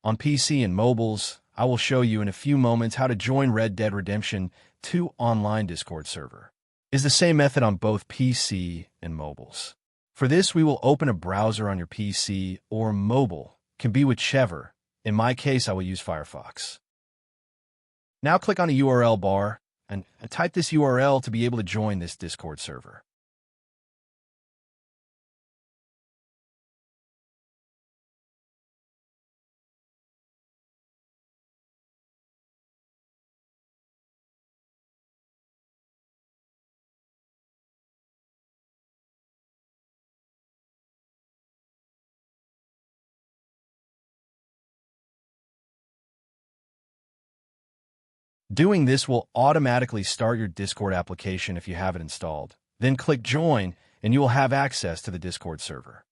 On PC and mobiles, I will show you in a few moments how to join Red Dead Redemption 2 online Discord server. It's the same method on both PC and mobiles. For this, we will open a browser on your PC or mobile, can be whichever. In my case, I will use Firefox. Now click on the URL bar and type this URL to be able to join this Discord server. Doing this will automatically start your Discord application if you have it installed. Then click Join, and you will have access to the Discord server.